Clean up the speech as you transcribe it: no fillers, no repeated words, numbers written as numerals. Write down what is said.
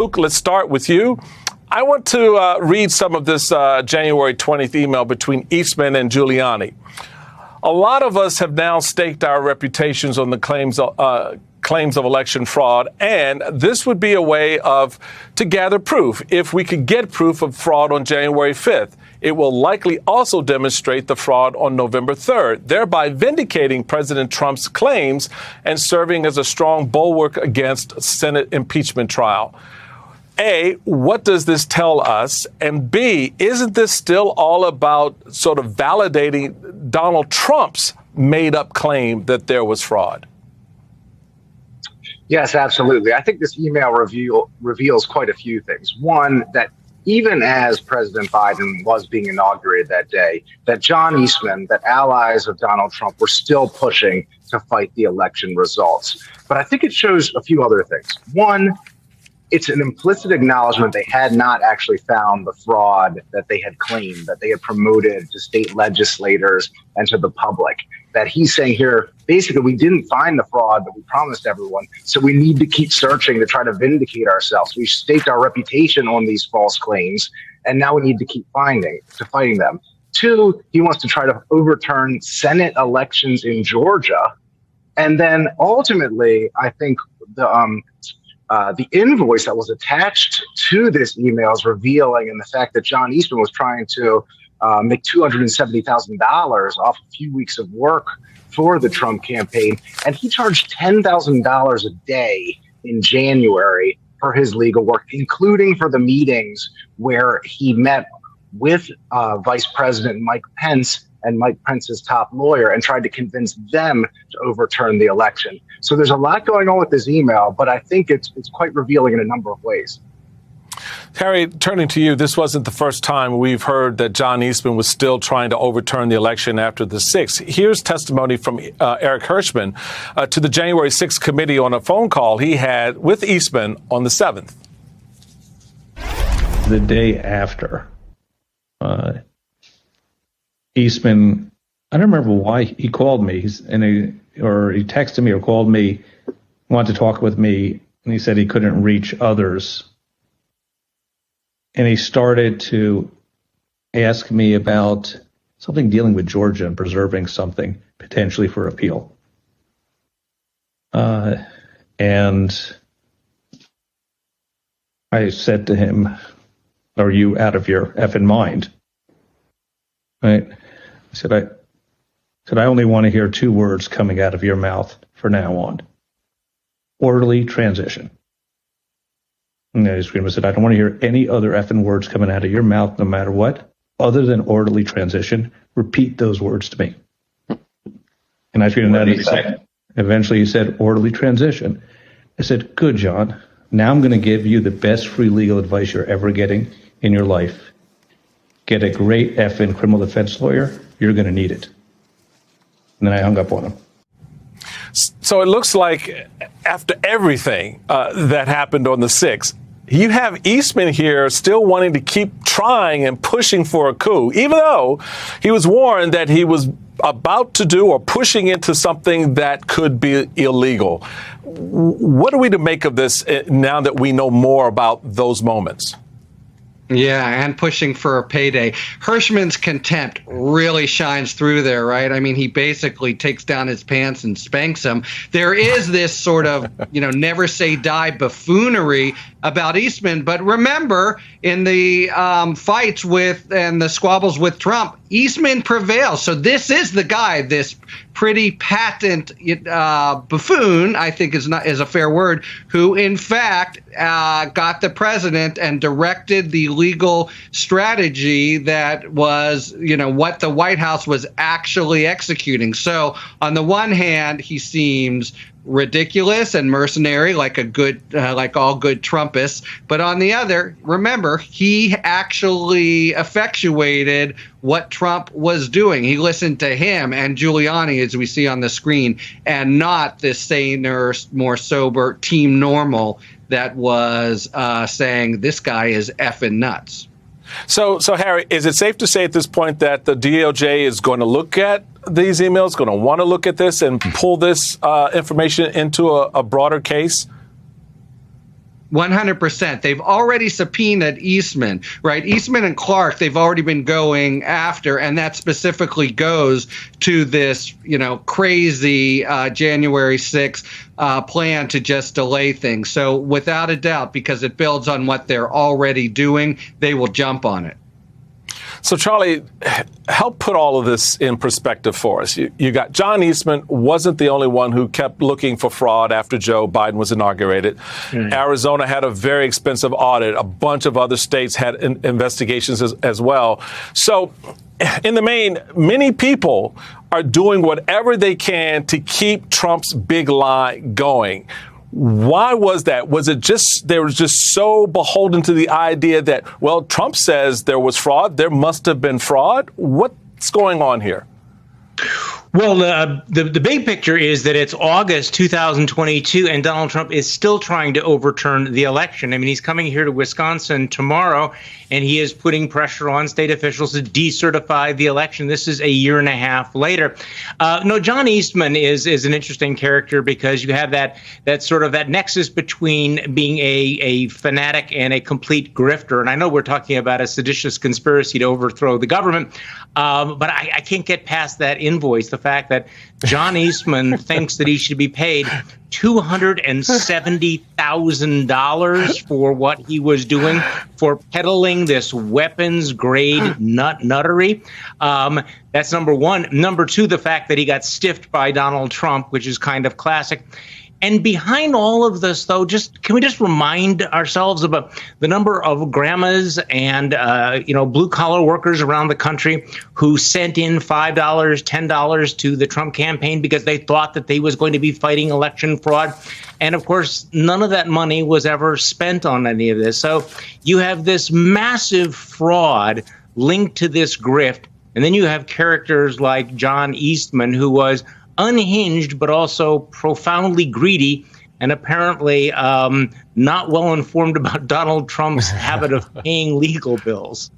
Luke, let's start with you. I want to read some of this January 20th email between Eastman and Giuliani. A lot of us have now staked our reputations on the claims of election fraud, and this would be a way to gather proof. If we could get proof of fraud on January 5th, it will likely also demonstrate the fraud on November 3rd, thereby vindicating President Trump's claims and serving as a strong bulwark against Senate impeachment trial. A, what does this tell us? And B, isn't this still all about sort of validating Donald Trump's made-up claim that there was fraud? Yes, absolutely. I think this email reveals quite a few things. One, that even as President Biden was being inaugurated that day, that John Eastman, that allies of Donald Trump were still pushing to fight the election results. But I think it shows a few other things. One, it's an implicit acknowledgement they had not actually found the fraud that they had claimed, that they had promoted to state legislators and to the public. That he's saying here, basically, we didn't find the fraud that we promised everyone, so we need to keep searching to try to vindicate ourselves. We staked our reputation on these false claims, and now we need to keep fighting them. Two, he wants to try to overturn Senate elections in Georgia. And then ultimately, I think the invoice that was attached to this email is revealing in the fact that John Eastman was trying to make $270,000 off a few weeks of work for the Trump campaign. And he charged $10,000 a day in January for his legal work, including for the meetings where he met with Vice President Mike Pence and Mike Pence's top lawyer and tried to convince them to overturn the election. So there's a lot going on with this email, but I think it's quite revealing in a number of ways. Harry, turning to you, this wasn't the first time we've heard that John Eastman was still trying to overturn the election after the 6th. Here's testimony from Eric Hirschman to the January 6th committee on a phone call he had with Eastman on the 7th. The day after, Eastman, I don't remember why he called me, or he texted me or called me, wanted to talk with me, and he said he couldn't reach others. And he started to ask me about something dealing with Georgia and preserving something potentially for appeal. And I said to him, "Are you out of your effing mind?" Right? I said, I only want to hear two words coming out of your mouth from now on. Orderly transition. And I screamed, I said, I don't want to hear any other effing words coming out of your mouth, no matter what, other than orderly transition. Repeat those words to me. And I screamed that. Eventually he said, orderly transition. I said, good, John. Now I'm going to give you the best free legal advice you're ever getting in your life. Get a great effing criminal defense lawyer. You're going to need it. And then I hung up on him. So it looks like after everything that happened on the 6th, you have Eastman here still wanting to keep trying and pushing for a coup, even though he was warned that he was about to do or pushing into something that could be illegal. What are we to make of this now that we know more about those moments? Yeah, and pushing for a payday. Hirschman's contempt really shines through there, right? I mean, he basically takes down his pants and spanks him. There is this sort of, never say die buffoonery about Eastman. But remember, in the fights and the squabbles with Trump, Eastman prevails. So this is the guy, this pretty patent buffoon, I think is a fair word, who in fact got the president and directed the legal strategy that was, what the White House was actually executing. So on the one hand, he seems ridiculous and mercenary, like all good Trumpists. But on the other, remember, he actually effectuated what Trump was doing. He listened to him and Giuliani, as we see on the screen, and not this saner, more sober Team Normal that was saying this guy is effing nuts. So, Harry, is it safe to say at this point that the DOJ is going to look at these emails, going to want to look at this and pull this information into a broader case? 100%. They've already subpoenaed Eastman, right? Eastman and Clark, they've already been going after, and that specifically goes to this, crazy January 6th plan to just delay things. So without a doubt, because it builds on what they're already doing, they will jump on it. So, Charlie, help put all of this in perspective for us. You got John Eastman wasn't the only one who kept looking for fraud after Joe Biden was inaugurated. Mm-hmm. Arizona had a very expensive audit. A bunch of other states had investigations as well. So, in the main, many people are doing whatever they can to keep Trump's big lie going. Why was that? Was it just they were just so beholden to the idea that, well, Trump says there was fraud, there must have been fraud? What's going on here? Well, the big picture is that it's August 2022, and Donald Trump is still trying to overturn the election. I mean, he's coming here to Wisconsin tomorrow, and he is putting pressure on state officials to decertify the election. This is a year and a half later. No, John Eastman is an interesting character because you have that sort of that nexus between being a fanatic and a complete grifter. And I know we're talking about a seditious conspiracy to overthrow the government, but I can't get past that invoice. The fact that John Eastman thinks that he should be paid $270,000 for what he was doing for peddling this weapons-grade nuttery. That's number one. Number two, the fact that he got stiffed by Donald Trump, which is kind of classic. And behind all of this, though, can we just remind ourselves about the number of grandmas and blue-collar workers around the country who sent in $5, $10 to the Trump campaign because they thought that they was going to be fighting election fraud. And, of course, none of that money was ever spent on any of this. So you have this massive fraud linked to this grift. And then you have characters like John Eastman, who was unhinged, but also profoundly greedy and apparently not well informed about Donald Trump's habit of paying legal bills.